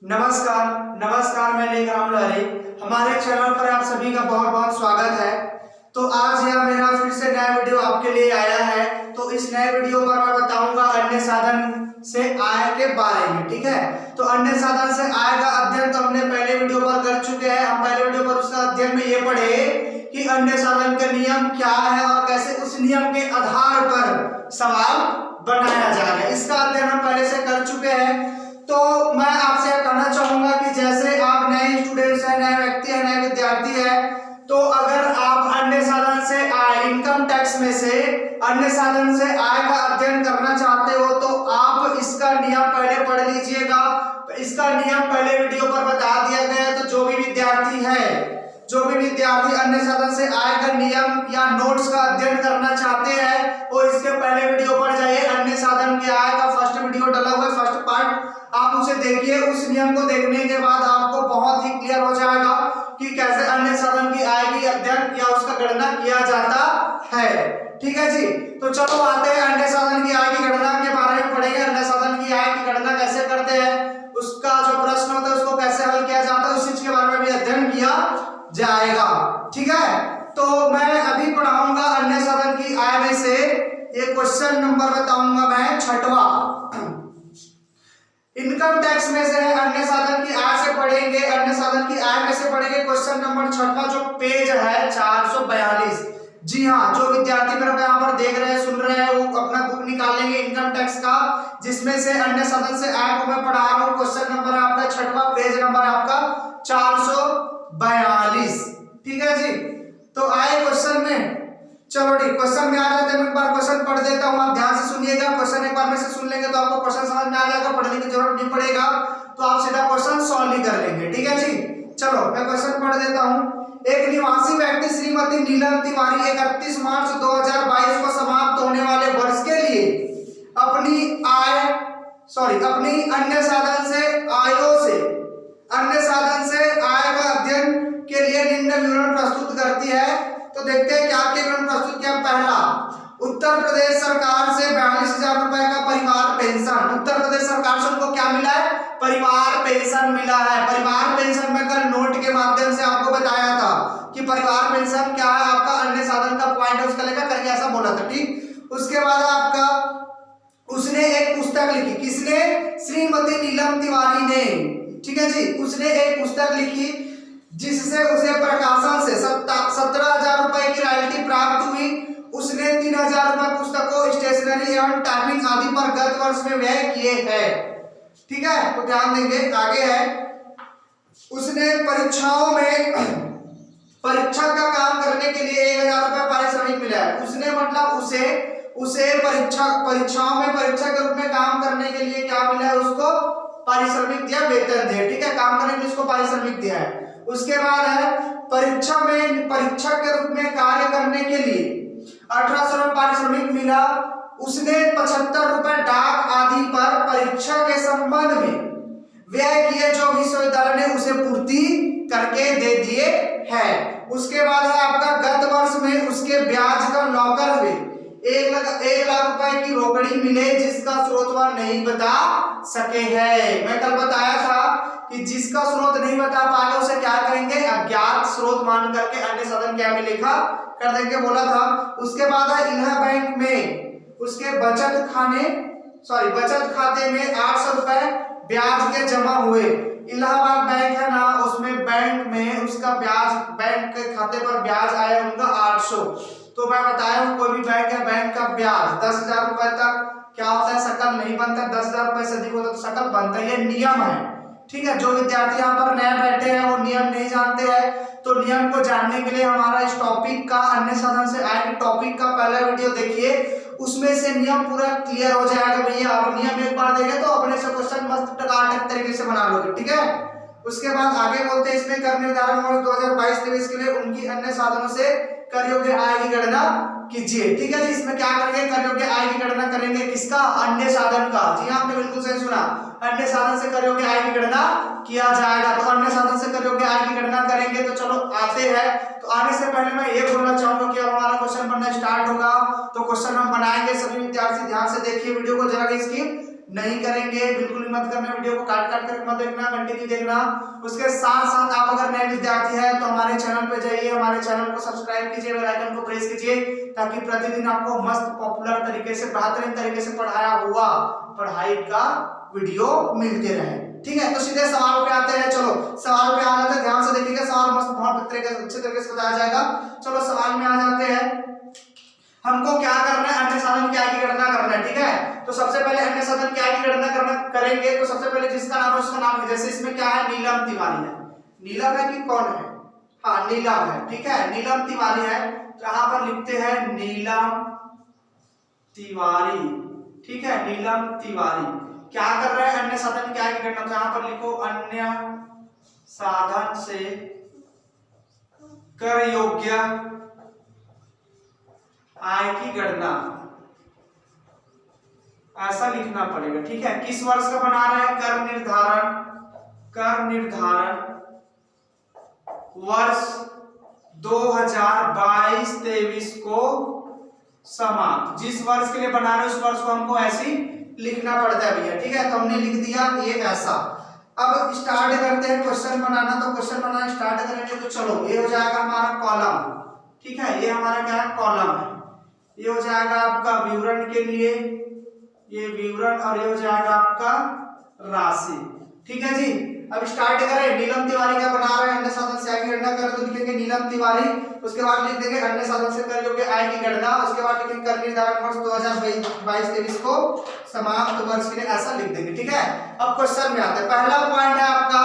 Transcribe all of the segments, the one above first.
नमस्कार नमस्कार, मैं लेखराम लहरी। हमारे चैनल पर आप सभी का बहुत बहुत स्वागत है। तो आज यह मेरा फिर से नया वीडियो आपके लिए आया है। तो इस नए वीडियो पर मैं बताऊंगा अन्य साधन से आय के बारे में। ठीक है, तो अन्य साधन से आय का अध्ययन तो हमने पहले वीडियो पर कर चुके हैं। हम पहले वीडियो पर उसका अध्ययन में ये पढ़े कि अन्य साधन के नियम क्या है और कैसे उस नियम के आधार पर सवाल बनाया जाएगा। इसका अध्ययन हम पहले से कर चुके हैं। तो मैं आपसे कहना चाहूंगा कि जैसे आप नए स्टूडेंट्स हैं, नए व्यक्ति हैं, नए विद्यार्थी हैं, तो अगर आप अन्य साधन से आय, इनकम टैक्स में से अन्य साधन से आय का अध्ययन करना चाहते हो तो आप इसका नियम पहले पढ़ लीजिएगा। इसका नियम पहले वीडियो पर बता दिया गया है। तो जो भी विद्यार्थी अन्य साधन से आय का नियम या नोट्स का अध्ययन करना चाहते हैं वो इसके पहले वीडियो पर जाइए। अन्य साधन की आय का फर्स्ट वीडियो डला हुआ है, फर्स्ट पार्ट, आप उसे देखिए। उस नियम को देखने के बाद आपको बहुत ही क्लियर हो जाएगा कि कैसे अन्य साधन की आय की अध्ययन या उसका गणना किया जाता है। ठीक है जी, तो चलो आते हैं अन्य साधन की आय की गणना के बारे में पढ़ेंगे। अन्य साधन की आय की गणना कैसे करते हैं, उसका जो प्रश्न होता है उसको कैसे हल किया जाता है, उस चीज के बारे में भी अध्ययन किया जाएगा। ठीक है, तो मैं अभी पढ़ाऊंगा अन्य साधन की आय में से एक क्वेश्चन नंबर बताऊंगा मैं, छठवां। इनकम टैक्स में से है, अन्य साधन की आय से पढ़ेंगे, अन्य साधन की आय में से पढ़ेंगे क्वेश्चन नंबर छठवां, जो पेज है 442। जी हाँ, जो विद्यार्थी मेरे को यहाँ पर देख रहे हैं, सुन रहे हैं, वो अपना बुक निकालेंगे इनकम टैक्स का, जिसमें से अन्य साधन से आय को मैं पढ़ा रहा हूँ। क्वेश्चन नंबर है आपका छठवां, पेज नंबर आपका 442। ठीक है जी, तो आए क्वेश्चन में। चलो ठीक, क्वेश्चन में आ जाते हैं। मैं एक बार क्वेश्चन पढ़ देता हूँ, आप ध्यान से सुनिएगा। क्वेश्चन एक बार में से सुन लेंगे तो आपको क्वेश्चन समझ में आ जाएगा, पढ़ने की जरूरत नहीं पड़ेगा, तो आप सीधा क्वेश्चन सॉल्व ही कर लेंगे। ठीक है जी, चलो मैं क्वेश्चन पढ़ देता हूँ। एक निवासी व्यक्ति श्रीमती नीलम तिवारी 31 मार्च 2022 को समाप्त होने वाले वर्ष के लिए अपनी अन्य साधन से आय का अध्ययन के लिए निम्न विवरण प्रस्तुत करती है। तो देखते हैं क्या क्या विवरण प्रस्तुत किया। पहला, उत्तर प्रदेश सरकार से 42,000 रुपए का परिवार पेंशन। उत्तर प्रदेश सरकार से उनको क्या मिला है, परिवार पेंशन मिला है। परिवार पेंशन में कल नोट के माध्यम से आपको बताया था कि परिवार पेंशन क्या है, आपका अन्य साधन का पॉइंट है, उसका लेकर करके ऐसा बोला था। ठीक, उसके बाद आपका उसने एक पुस्तक लिखी, किसने, श्रीमती नीलम तिवारी ने। ठीक है जी, उसने एक पुस्तक लिखी जिससे उसे प्रकाशन से 17,000 रुपए की रॉयल्टी प्राप्त हुई। उसने 3,000 रुपए पुस्तकों, स्टेशनरी एवं टाइपिंग आदि पर गत वर्ष में व्यय किए हैं। ठीक है, तो ध्यान देंगे। आगे है, उसने परीक्षाओं में परीक्षक का काम करने के लिए 1,000 रुपए पारिश्रमिक मिला है। उसने मतलब उसे परीक्षाओं में परीक्षक के रूप में काम करने के लिए क्या मिला है, उसको पारिश्रमिक दिया, वेतन दिया। ठीक है, काम करने के लिए उसको पारिश्रमिक दिया है। उसके बाद है, परीक्षा में परीक्षक के रूप में कार्य करने के लिए 1800 रुपए पारिश्रमिक मिला। उसने 75 रुपए डाक आदि पर परीक्षा के संबंध में व्यय किए, जो विश्वविद्यालय ने उसे पूर्ति करके दे दिए हैं। उसके बाद है आपका, गत वर्ष में उसके ब्याज का लॉकर में 1 लाख रुपए की रोकड़ी मिले, जिसका स्रोत वह नहीं बता सके हैं। मैं कल बताया था कि जिसका स्रोत नहीं बता पाएगा उसे क्या करेंगे, अज्ञात स्रोत मान करके अन्य साधन क्या में लिखा कर देंगे, बोला था। उसके बाद है, इलाहा बैंक में उसके बचत खाते में 800 रुपए ब्याज के जमा हुए। इलाहाबाद बैंक है ना, उसमें बैंक में उसका ब्याज, बैंक के खाते पर ब्याज आया उनका 800। तो मैं बताया हूं, कोई भी बैंक है, बैंक का ब्याज 10,000 रुपए तक क्या होता है, सकल नहीं बनता। 10,000 रुपए से अधिक होता तो सकल बनता है, ये नियम है। ठीक है, जो विद्यार्थी यहाँ पर नए बैठे हैं वो नियम नहीं जानते हैं, तो नियम को जानने के लिए हमारा इस टॉपिक का, अन्य साधन से आय के टॉपिक का पहला वीडियो देखिए, उसमें से नियम पूरा क्लियर हो जाएगा। भैया आप नियम एक बार देखें तो अपने से क्वेश्चन मस्त टकाटक तरीके से बना लोगे। ठीक है, उसके बाद आगे बोलते हैं, इसमें कर निर्धारण वर्ष 2022-23 के लिए उनकी अन्य साधनों से कर योग्य आय की गणना कीजिए। ठीक है जी, इसमें क्या करेंगे, कर योग्य आय की गणना करेंगे, किसका, अन्य साधन का। जी हाँ, आपने बिल्कुल सही सुना, अन्य साधन से कर योग्य आय की गणना किया जाएगा। तो अन्य साधन से कर योग्य आय की गणना करेंगे। तो चलो आते हैं। तो आने से पहले मैं ये बोलना चाहूंगा कि अब हमारा क्वेश्चन बनना स्टार्ट होगा। तो क्वेश्चन हम बनाएंगे, सभी विद्यार्थी ध्यान से देखिए वीडियो को, जरा भी स्किप नहीं करेंगे, बिल्कुल भी मत करना, वीडियो को काट काट कर मत देखना, कंटिन्यू देखना। उसके साथ साथ आप अगर नए विद्यार्थी हैं तो हमारे चैनल पे जाइए, हमारे चैनल को सब्सक्राइब कीजिए, बेल आइकन को प्रेस कीजिए, ताकि प्रतिदिन आपको मस्त पॉपुलर तरीके से, बेहतरीन तरीके से पढ़ाया हुआ पढ़ाई का वीडियो मिलते रहे। ठीक है, तो सीधे सवाल पे आते हैं। चलो सवाल पे आ जाते हैं, ध्यान से देखिएगा, सवाल मस्त बहुत अच्छे तरीके से बताया जाएगा। चलो सवाल में आ जाते हैं। हमको क्या करना है, अन्य साधन की आय की गणना करना है। ठीक है, तो सबसे पहले अन्य साधन की आय की गणना करेंगे। तो सबसे पहले जिसका नाम है उसका नाम है, जैसे इसमें क्या है, नीलम तिवारी है। नीलम है कि कौन है, हाँ नीलम है। ठीक है, नीलम तिवारी है, तो यहाँ पर लिखते हैं नीलम तिवारी। ठीक है, नीलम तिवारी क्या कर रहे हैं, अन्य साधन की आय की गणना। तो यहाँ पर लिखो अन्य साधन से कर योग्य आय की गणना, ऐसा लिखना पड़ेगा। ठीक है, किस वर्ष का बना रहे हैं, कर निर्धारण वर्ष 2022-23 को समाप्त। जिस वर्ष के लिए बना रहे हैं उस वर्ष को हमको ऐसी लिखना पड़ता है भैया। ठीक है, तो हमने लिख दिया ये ऐसा। अब स्टार्ट करते हैं क्वेश्चन बनाना। तो क्वेश्चन बनाना स्टार्ट करेंगे। तो चलो ये हो जाएगा हमारा कॉलम। ठीक है, ये हमारा क्या है, कॉलम है। ये हो जाएगा आपका विवरण के लिए, ये विवरण, और ये हो जाएगा आपका राशि। ठीक है जी, अब स्टार्ट करें। नीलम तिवारी का बना रहे हैं, अन्य साधन से आय की गणना करें, तो लिखेंगे नीलम तिवारी। उसके बाद लिख देंगे अन्य साधन से कर योग्य आय की गणना। उसके बाद लिखेंगे कर निर्धारण वर्ष 2022-23 को समाप्त वर्ष के लिए, ऐसा लिख देंगे। ठीक है, अब क्वेश्चन में आते हैं। पहला पॉइंट है आपका,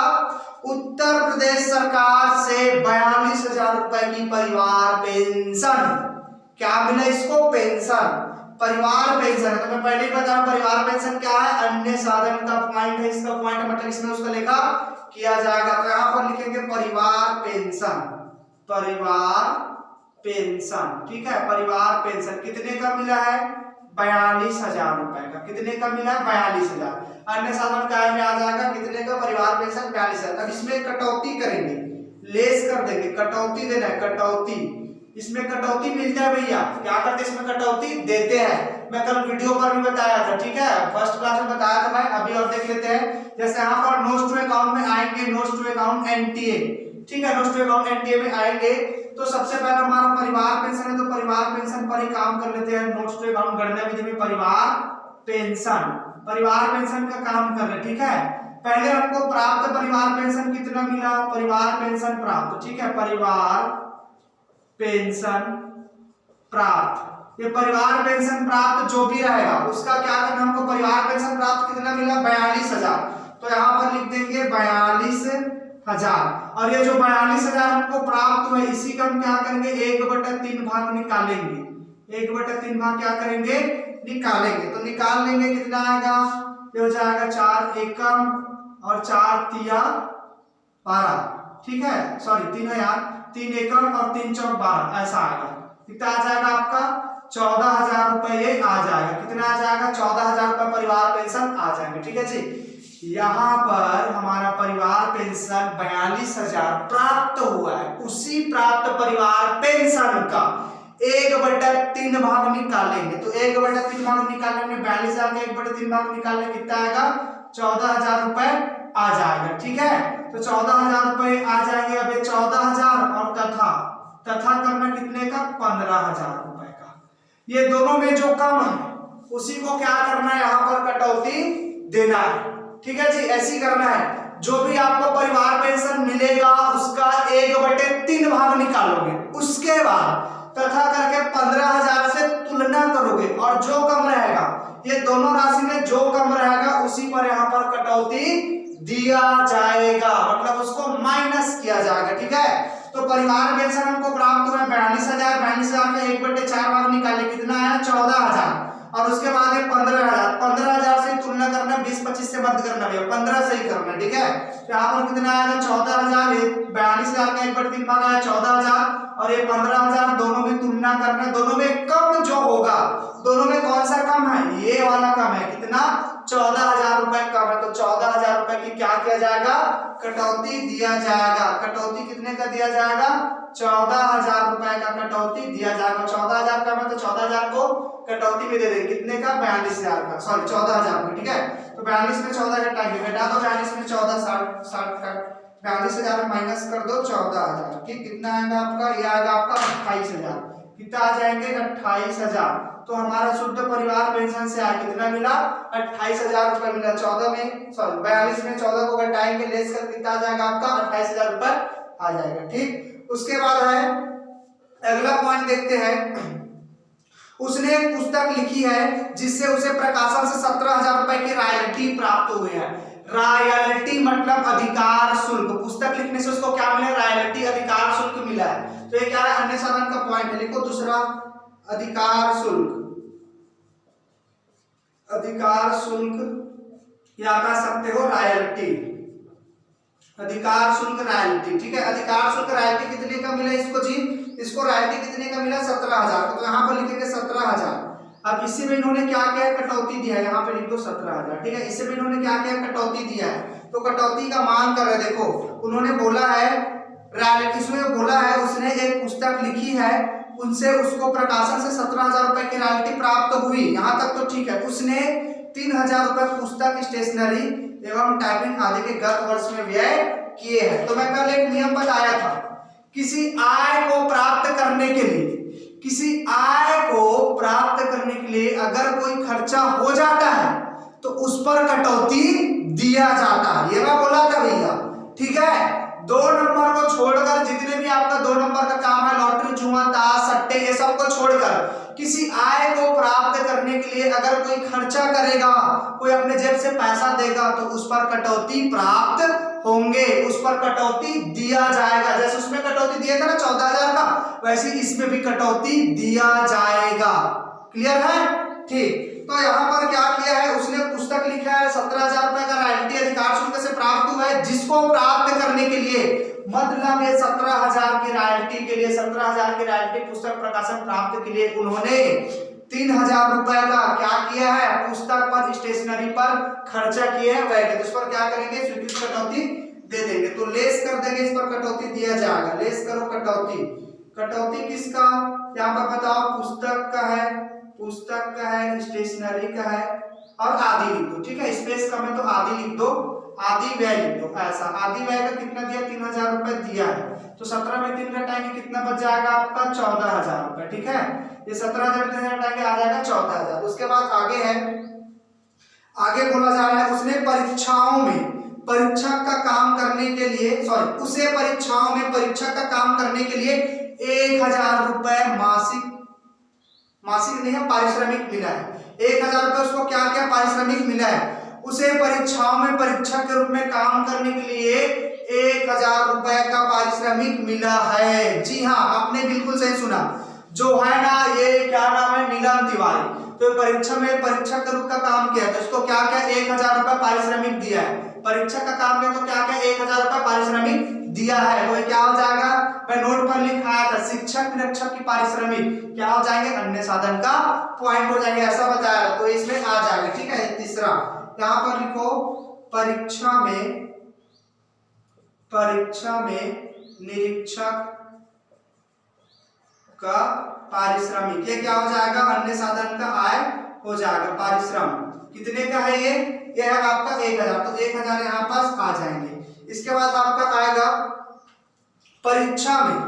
उत्तर प्रदेश सरकार से 42,000 रुपए की परिवार पेंशन। क्या मिला इसको, पेंशन, परिवार पेंशन है। तो मैं पहले ही बता रहा हूं परिवार पेंशन क्या है, अन्य साधन का पॉइंट है, इसका पॉइंट मतलब इसमें उसका लेखा किया जाएगा। तो यहां पर लिखेंगे परिवार पेंशन, परिवार पेंशन। ठीक है, परिवार पेंशन कितने का मिला है, 42,000 रुपए का। कितने का मिला है, 42,000। अन्य साधन का में आ जाएगा कितने का, परिवार पेंशन 42,000। अब इसमें कटौती करेंगे, लेस कर देंगे, कटौती देना है, कटौती। इसमें कटौती मिलता है भैया, क्या करते हैं इसमें कटौती देते हैं। मैं कल वीडियो पर भी बताया था। ठीक है, फर्स्ट क्लास में बताया था मैं, अभी और देख लेते हैं। जैसे यहाँ पर नोट्स टू अकाउंट में आएंगे, नोट्स टू अकाउंट एनटीए। ठीक है, नोट्स टू अकाउंट एनटीए में आएंगे। तो सबसे पहले हमारा परिवार पेंशन है, तो परिवार पेंशन पर ही काम कर लेते हैं। नोट्स टू अकाउंट गणना विधि में परिवार पेंशन, परिवार पेंशन का काम कर रहे। ठीक है, पहले हमको प्राप्त परिवार पेंशन कितना मिला, परिवार पेंशन प्राप्त। ठीक है, परिवार पेंशन प्राप्त, ये परिवार पेंशन प्राप्त जो भी रहेगा उसका क्या करना, हमको परिवार पेंशन प्राप्त कितना मिला, 42,000। तो यहाँ पर लिख देंगे 42,000। और ये जो 42,000 हमको प्राप्त हुए, इसी का हम क्या करेंगे, 1/3 भाग निकालेंगे। 1/3 भाग क्या करेंगे, निकालेंगे। तो निकाल लेंगे, कितना आएगा, ये हो जाएगा 4 एकम और 4 तिया 12। ठीक है, सॉरी 3 है यार, 3 एकम और 3 चौक 12, ऐसा आएगा। कितना आ जाएगा आपका, 14,000 रुपए ये आ जाएगा। कितना आ जाएगा, 14,000 रुपए परिवार पेंशन आ जाएंगे। ठीक है जी, यहाँ पर हमारा परिवार पेंशन 42,000 प्राप्त हुआ है। उसी प्राप्त परिवार पेंशन का 1/3 भाग निकालेंगे। तो 1/3 भाग निकालने में 42,000 का 1/3 भाग निकालने कितना आएगा, 14,000 रुपए आ जाएगा। ठीक है, तो 14,000 रुपए आ जाएंगे। अब 14,000 और तथा करना कितने का, 15,000 रुपए का। ये दोनों में जो कम है उसी को क्या करना है, यहाँ पर कटौती देना है। ठीक है जी, ऐसी करना है। जो भी आपको परिवार पेंशन मिलेगा उसका 1/3 भाग निकालोगे, उसके बाद तथा करके 15,000 से तुलना करोगे, और जो कम रहेगा, ये दोनों राशि में जो कम रहेगा उसी पर यहाँ पर कटौती दिया जाएगा, मतलब उसको माइनस किया जाएगा। ठीक है, तो परिवार पेंशन हमको प्राप्त हुआ 42,000। 42,000 का 1/4 भाग निकाले, कितना आया, 14,000। और उसके बाद 15,000। 15,000 से तुलना करना, 20-25 से मत करना भैया, 15 से ही करना। ठीक है, तो यहाँ पर कितना आएगा 14,000, 42,000 का 1/3 भाग आया 14,000 और ये 15,000, दोनों में तुलना करना, दोनों में कम जो होगा, दोनों में कौन सा कम है, ये वाला कम है, कितना 14,000 रुपए कम है। तो 14,000 रुपए की क्या किया जाएगा, कटौती दिया जाएगा। कटौती कितने का दिया जाएगा, 14,000 रुपए का कटौती दिया जाएगा। 14,000 कम है तो 14,000 को कटौती में दे देंगे, कितने का, 42,000 का, सॉरी 14,000 का, ठीक है। तो 42 में 14 घटाएंगे, घटा दो 42 में 14, 60 का 42,000 में माइनस कर दो 14,000, ठीक, कितना आएगा आपका, ये आएगा आपका 28,000, कितना आ जाएंगे 28,000। तो हमारा शुद्ध परिवार पेंशन से आया कितना मिला, 28,000 रुपए मिला। 14 में सॉरी 42 में 14 को घटाएंगे, लेस कर कितना आ जाएगा आपका 28,000 रुपए आ जाएगा, ठीक। उसके बाद है अगला पॉइंट देखते हैं। उसने एक पुस्तक लिखी है जिससे उसे प्रकाशन से 17,000 रुपए की रॉयल्टी प्राप्त हुई है। रॉयल्टी मतलब अधिकार शुल्क, पुस्तक लिखने से उसको क्या मिला, रॉयल्टी अधिकार शुल्क मिला है। तो ये क्या है, अन्य साधन का पॉइंट है, लिखो दूसरा अधिकार शुल्क, अधिकार शुल्क या कह सकते हो रॉयल्टी, अधिकार शुल्क रॉयल्टी, ठीक है। अधिकार शुल्क रॉयल्टी कितने का मिला इसको जी, इसको रॉयल्टी कितने का मिला 17,000, तो यहाँ पर लिखेंगे 17,000। अब इसी में इन्होंने क्या किया, कटौती दिया है, यहाँ पे लिख दो 17,000, ठीक है। इसी में इन्होंने क्या किया, कटौती दिया है, तो कटौती का मान कर रहे, देखो उन्होंने बोला है रॉयल्टी, इसमें बोला है उसने एक पुस्तक लिखी है, उनसे उसको प्रकाशन से 17,000 रुपए की रॉयल्टी प्राप्त हुई, यहाँ तक तो ठीक है। उसने 3,000 रुपए पुस्तक, स्टेशनरी एवं टाइपिंग आदि के गत वर्ष में व्यय किए हैं। तो मैं कल एक नियम बताया था, किसी आय को प्राप्त करने के लिए, किसी आय को प्राप्त करने के लिए अगर कोई खर्चा हो जाता है तो उस पर कटौती दिया जाता है, ये मैं बोला था भैया, ठीक है। 2 नंबर को छोड़कर जितने भी आपका 2 नंबर का काम है, लॉटरी, जुआ, ताश, सट्टे, ये सब को छोड़कर किसी आय को प्राप्त करने के लिए अगर कोई खर्चा करेगा, कोई अपने जेब से पैसा देगा तो उस पर कटौती प्राप्त होंगे, उस पर कटौती दिया जाएगा। जैसे उसमें कटौती दिया था ना 14,000 का, वैसे इसमें भी कटौती दिया जाएगा। क्लियर है, ठीक। तो यहाँ पर क्या किया है, उसने पुस्तक लिखा है, 17,000 रुपए का रॉयल्टी अधिकार शुल्क से प्राप्त हुआ है, जिसको प्राप्त करने के लिए मतलब ये 17,000 की रॉयल्टी के लिए, 17,000 की रॉयल्टी पुस्तक प्रकाशन प्राप्त के लिए उन्होंने 3,000 रुपए का क्या किया है, पुस्तक पर, स्टेशनरी पर खर्चा किए हैं, वह उस पर क्या करेंगे, स्वीकृत कटौती दे देंगे। तो लेस कर देंगे, इस पर कटौती दिया जाएगा, लेस करो कटौती। कटौती किसका, यहाँ पर बताओ, पुस्तक का है, पुस्तक का है, स्टेशनरी का है और आदि लिख दो, ठीक है। स्पेस कम है तो आदि लिख दो, आदि व्यय लिख दो, ऐसा। आदि व्यय का कितना दिया, 3,000 रुपए दिया है, तो 17 में 3 घटाएंगे, कितना बच जाएगा आपका 14,000 रुपए, ठीक है। ये 17,000 में 3 घटाएंगे, आ जाएगा 14,000। उसके बाद आगे है, आगे बोला जा रहा है उसने परीक्षाओं में परीक्षक का काम करने के लिए, सॉरी उसे परीक्षाओं में परीक्षक का काम करने के लिए 1,000 रुपए मासिक, मासिक नहीं है, पारिश्रमिक मिला है। 1,000 रुपए उसको क्या क्या पारिश्रमिक मिला है, उसे परीक्षाओं में परीक्षक के रूप में काम करने के लिए 1,000 रुपए का पारिश्रमिक मिला है। जी हाँ, आपने बिल्कुल सही सुना, जो है ना ये क्या नाम है, नीलम तिवारी, तो परीक्षा में परीक्षक के रूप का काम किया, तो इसको क्या क्या 1,000 रुपए पारिश्रमिक दिया है। परीक्षक का काम किया तो क्या क्या 1,000 रुपए पारिश्रमिक दिया है, तो ये क्या हो जाएगा, मैं नोट पर लिखाया था, शिक्षक निरीक्षक की पारिश्रमिक क्या हो जाएंगे, अन्य साधन का पॉइंट हो जाएंगे, ऐसा बताया, तो इसमें आ जाएगा, ठीक है। तीसरा यहाँ पर लिखो, परीक्षा में निरीक्षक का पारिश्रमिक, ये क्या हो जाएगा, अन्य साधन का आय हो जाएगा। पारिश्रम कितने का है, ये है आपका 1,000, तो 1,000 यहाँ पास आ जाएंगे। इसके बाद आपका आएगा परीक्षा में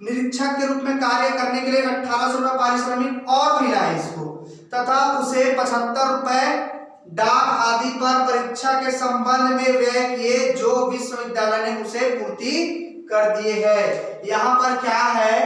निरीक्षक के रूप में कार्य करने के लिए 1,800 रुपए पारिश्रमिक और मिला है इसको, तथा उसे 75 रुपए डाक आदि पर परीक्षा के संबंध में व्यय किए जो विश्वविद्यालय ने उसे पूर्ति कर दिए है। यहाँ पर क्या है,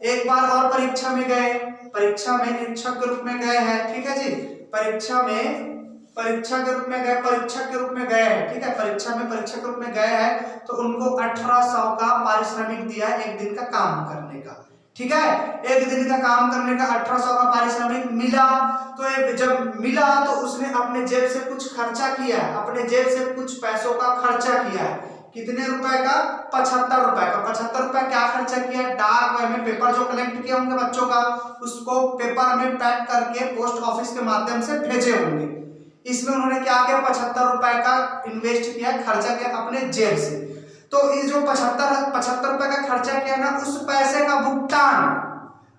एक बार और परीक्षा में गए, परीक्षा में निरीक्षक के रूप में गए हैं, ठीक है जी, परीक्षा के रूप में गए, परीक्षक के रूप में गए हैं, ठीक है, परीक्षा में परीक्षक के रूप में गए हैं, तो उनको 1,800 का पारिश्रमिक दिया है, एक दिन का काम करने का, ठीक है। एक दिन का काम करने का 1800 का पारिश्रमिक मिला, तो जब मिला तो उसने अपने जेब से कुछ खर्चा किया है, अपने जेब से कुछ पैसों का खर्चा किया है। कितने रुपए का? 75 रुपए का। 75 रुपए क्या खर्चा किया? डाक में पेपर जो कलेक्ट किया उनके बच्चों का, उसको पेपर में पैक करके पोस्ट ऑफिस के माध्यम से भेजे होंगे। इसमें उन्होंने क्या किया? 75 रुपए का इन्वेस्ट किया, खर्चा किया अपने जेब से। तो ये जो 75 रुपए का खर्चा किया ना, उस पैसे का भुगतान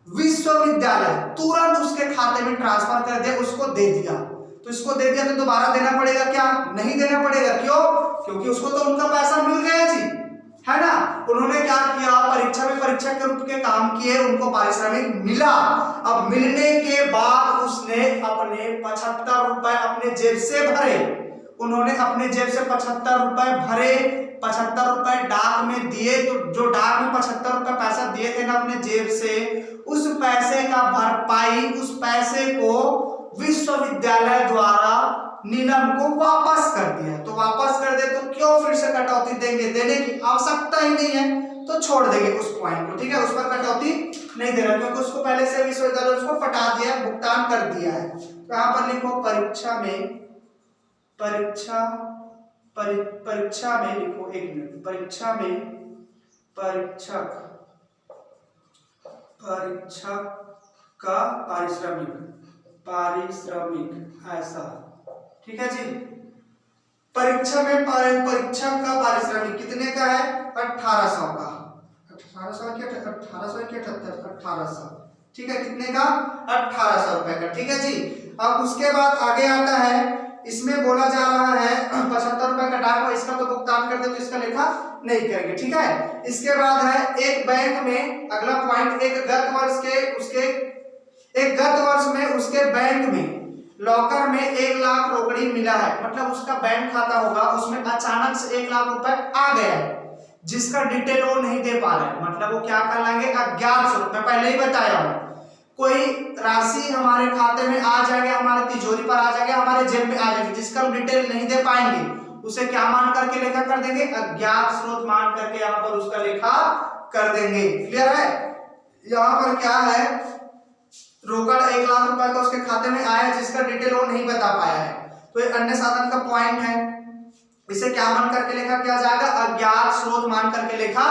विश्वविद्यालय तुरंत उसके खाते में ट्रांसफर कर दे, उसको दे दिया। तो इसको दे दिया तो दोबारा देना पड़ेगा क्या? नहीं देना पड़ेगा। क्यों? क्योंकि उसको तो उनका पैसा मिल गया जी, है ना। उन्होंने क्या किया? परीक्षा में परीक्षा के रूप के काम किए, उनको पारिश्रमिक मिला। अब मिलने के बाद उसने अपने 75 रुपए अपने जेब से भरे। उन्होंने अपने जेब से 75 रुपए भरे, 75 रुपए डाक में दिए। तो जो डाक में 75 रुपए पैसा दिए थे ना अपने जेब से, उस पैसे का भरपाई, उस पैसे को विश्वविद्यालय द्वारा नीलम को वापस कर दिया। तो वापस कर दे तो क्यों फिर से कटौती देंगे? देने की आवश्यकता ही नहीं है, तो छोड़ देंगे उस पॉइंट को, ठीक है। उस पर कटौती नहीं देना, क्योंकि उसको पहले से विश्वविद्यालय उसको पटा दिया, भुगतान कर दिया है। तो यहाँ पर लिखो परीक्षा में, परीक्षा में लिखो, एक मिनट, परीक्षा में परीक्षक का पारिश्रमिक ऐसा, ठीक है जी। परीक्षा में परीक्षक का पारिश्रमिक कितने का है? 1800 का। 1800 की 1800, ठीक है। कितने का? 1800 रुपए का, ठीक है जी। अब उसके बाद आगे आता है, इसमें बोला जा रहा है 75 रुपए का डाक, इसका तो भुगतान कर दे, तो इसका लेखा नहीं करेंगे, ठीक है। इसके बाद है एक बैंक में, अगला पॉइंट, एक गत वर्ष में उसके बैंक में लॉकर में 1 लाख रोकड़ी मिला है। मतलब उसका बैंक खाता होगा, उसमें अचानक से 1 लाख रुपए आ गया है, जिसका डिटेल वो नहीं दे पा रहा है। मतलब वो क्या कहलाएंगे? अज्ञात स्रोत। मैं पहले ही बताया हूं, कोई राशि हमारे खाते में आ जाएगा, हमारे तिजोरी पर आ जाएगा, हमारे जेब में आ जाएगी, जिसका हम डिटेल नहीं दे पाएंगे, उसे क्या मान करके लेखा कर देंगे? अज्ञात स्रोत मान करके यहाँ पर उसका लेखा कर देंगे। क्लियर है? यहाँ पर क्या है? रोकड़ 1 लाख रुपए का उसके खाते में आया, जिसका डिटेल वो नहीं बता पाया है, तो ये अन्य साधन का पॉइंट है। इसे क्या मान करके लेखा किया जाएगा? अज्ञात स्रोत मान करके लेखा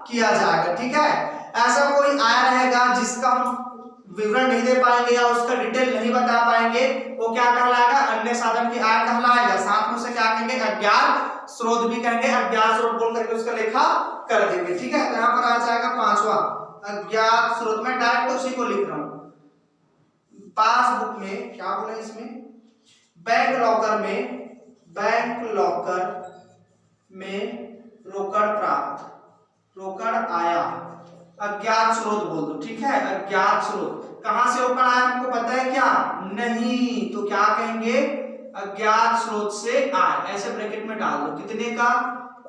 किया जाएगा, ठीक है। ऐसा कोई आया रहेगा जिसका हम विवरण नहीं दे पाएंगे या उसका डिटेल नहीं बता पाएंगे, वो क्या कहलाएगा? अन्य साधन की आय कहलाएगा। साथ में उसे क्या कहेंगे? अज्ञात स्रोत भी कहेंगे। अज्ञात स्रोत बोल करके उसका लेखा कर देंगे, ठीक है। तो यहाँ पर आ जाएगा 5वां अज्ञात स्रोत। मैं डायरेक्ट उसी को लिख रहा हूं। पासबुक में क्या बोले? इसमें बैंक लॉकर में रोकड़ प्राप्त, रोकड़ आया, अज्ञात स्रोत बोल दो, ठीक है। अज्ञात स्रोत कहां से रोकड़ आया हमको पता है क्या? नहीं। तो क्या कहेंगे? अज्ञात स्रोत से आए, ऐसे ब्रैकेट में डाल दो। कितने का?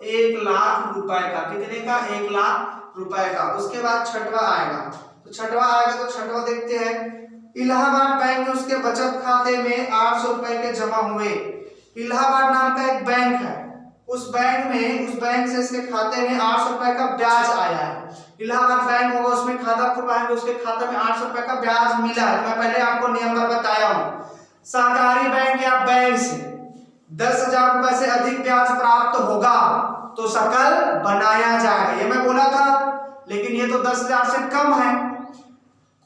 1 लाख रुपए का। कितने का? 1 लाख रुपए का। उसके बाद छठवां आएगा, तो छठवां देखते हैं। इलाहाबाद बैंक में उसके बचत खाते में 800 रुपए के जमा हुए। इलाहाबाद नाम का एक बैंक है, उस बैंक से इसके खाते में 800 रुपए का ब्याज आया है। इलाहाबाद बैंक होगा, उसमें खाता खुलवाएंगे, उसके खाते में 800 रुपए का ब्याज मिला है। तो मैं पहले आपको नियम पर बताया हूं, सहकारी बैंक या बैंक से 10,000 रुपए से अधिक ब्याज प्राप्त होगा तो सकल बनाया जाएगा, ये मैं बोला था। लेकिन ये तो 10,000 से कम है।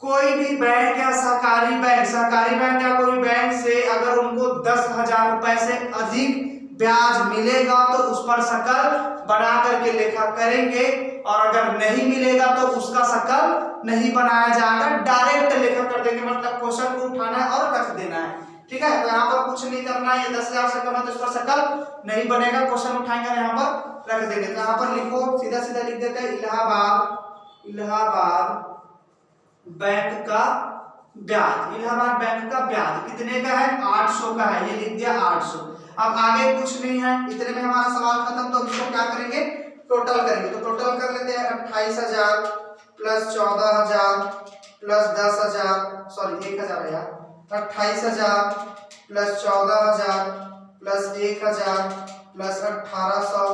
कोई भी बैंक या सहकारी बैंक या कोई बैंक से अगर उनको 10,000 रुपए से अधिक ब्याज मिलेगा तो उस पर सकल बना करके लेखा करेंगे, और अगर नहीं मिलेगा तो उसका सकल नहीं बनाया जाएगा, डायरेक्ट लेखा कर देंगे। मतलब क्वेश्चन को उठाना है और रख देना है, ठीक है। तो यहाँ पर कुछ नहीं करना है, ये 10,000 से कम है तो इस पर सकल नहीं बनेगा, क्वेश्चन उठाएंगे यहाँ पर रख देंगे। तो यहाँ पर लिखो, सीधा सीधा लिख देते हैं, इलाहाबाद बैंक का ब्याज। इलाहाबाद बैंक का ब्याज कितने का है? 800 का है, ये लिख दिया 800। अब आगे कुछ नहीं है, इतने में हमारा सवाल खत्म। तो इसको क्या करेंगे? टोटल करेंगे। तो टोटल कर लेते हैं 28,000 प्लस 14,000 प्लस 10,000, सॉरी 1,000 है यार। 28,000 plus 14,000 plus 1,000 plus 1,800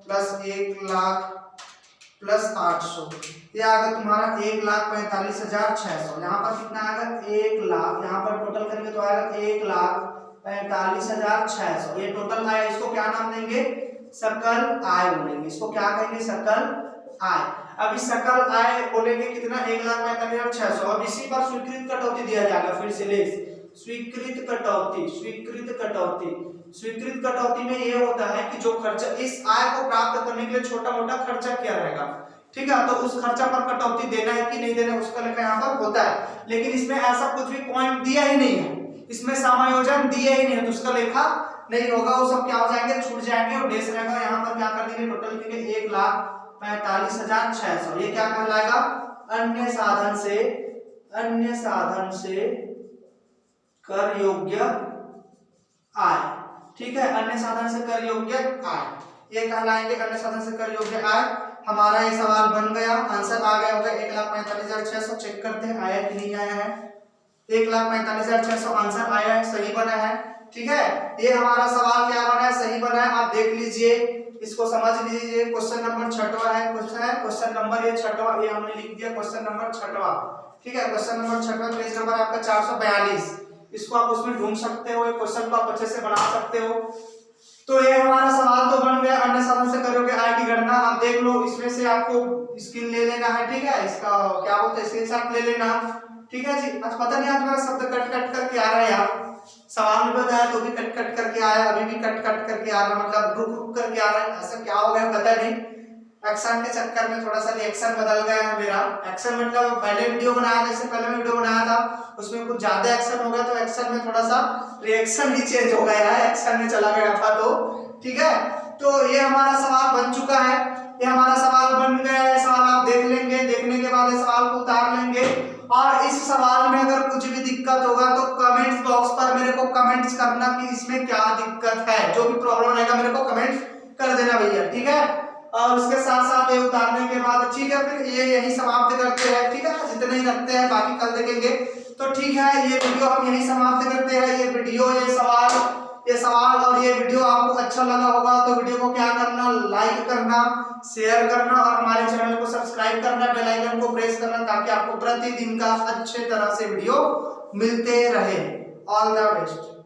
plus 1 lakh plus 800, ये आएगा तुम्हारा 1,45,600। यहाँ पर कितना आएगा 1 लाख, यहाँ पर टोटल करेंगे तो आएगा 1,45,600। ये टोटल आया, इसको क्या नाम देंगे, सकल आय बोलेंगे। इसको क्या कहेंगे, सकल आय। अब इस सकल आय बोलेंगे कितना, 1,45,600। अब इसी पर स्वीकृत कटौती दिया जाएगा, फिर से ले स्वीकृत कटौती। स्वीकृत कटौती में ये होता है कि जो खर्चा इस आय को प्राप्त करने के लिए छोटा मोटा खर्चा किया रहेगा, ठीक है, तो उस खर्चा पर कटौती देना है कि नहीं देना है उसका लेखा यहाँ पर होता है। लेकिन इसमें ऐसा कुछ भी पॉइंट दिया ही नहीं है, इसमें समायोजन दिया ही नहीं है, तो उसका लेखा नहीं होगा, वो सब क्या हो जाएंगे, छूट जाएंगे और डेस रहेगा। यहाँ पर क्या कर देंगे, टोटल के लिए 1,45,600। ये क्या कहलाएगा, अन्य साधन से कर योग्य आय, ठीक है, अन्य साधन से कर योग्य आय, ये कहलाएंगे अन्य साधन से कर योग्य आय। हमारा ये सवाल बन गया, आंसर आ गया होगा 1,45,600। चेक करते हैं आया कि नहीं आया है। 1,45,600 आंसर आया है, सही बना है, ठीक है। ये हमारा सवाल क्या बना है, सही बना है, आप देख लीजिए, इसको समझ लीजिए। क्वेश्चन नंबर 6वां है, क्वेश्चन नंबर ये 6वां, ये हमने लिख दिया क्वेश्चन नंबर 6वां, ठीक है। क्वेश्चन नंबर 6वां, पेज नंबर आपका 442। इसको आप उसमें ढूंढ सकते हो, क्वेश्चन को आप अच्छे से बना सकते हो। तो ये हमारा सवाल तो बन गया, अन्य साधन से करोगे आय की गणना। आप देख लो, इसमें से आपको स्क्रीन ले लेना है, ठीक है, इसका क्या बोलते हैं, स्क्रीनशॉट ले लेना, ठीक है जी। आज पता नहीं आज मेरा शब्द कट करके आ रहा है यार, सवाल में बताया तो भी कट करके आया, अभी भी कट करके आ रहा है, मतलब रुक करके आ रहा है, ऐसा क्या हो गया पता नहीं। एक्शन के चक्कर में थोड़ा सा रिएक्शन बदल गया है मेरा। एक्शन मतलब पहले वीडियो बनाया था, इससे पहले मैं वीडियो बनाया था, उसमें कुछ ज्यादा एक्शन हो गया, तो एक्शन में थोड़ा सा रिएक्शन ही चेंज हो गया है, एक्शन में चला गया था, तो ठीक है। तो ये हमारा सवाल बन चुका है, ये हमारा सवाल बन गया है। सवाल आप देख लेंगे, देखने के बाद इस सवाल को उतार लेंगे, और इस सवाल में अगर कुछ भी दिक्कत होगा तो कमेंट्स बॉक्स पर मेरे को कमेंट्स करना कि इसमें क्या दिक्कत है, जो भी प्रॉब्लम रहेगा मेरे को कमेंट कर देना भैया, ठीक है। और उसके साथ साथ ये उतारने के बाद, ठीक है, फिर ये यही समाप्त करते हैं, ठीक है, जितने ही रखते हैं, बाकी कल देखेंगे। तो ठीक है, ये वीडियो हम यही समाप्त करते हैं। ये वीडियो, ये सवाल और ये वीडियो आपको अच्छा लगा होगा तो वीडियो को क्या करना, लाइक करना, शेयर करना, और हमारे चैनल को सब्सक्राइब करना, बेल आइकन को प्रेस करना, ताकि आपको प्रतिदिन का अच्छे तरह से वीडियो मिलते रहे। All the best.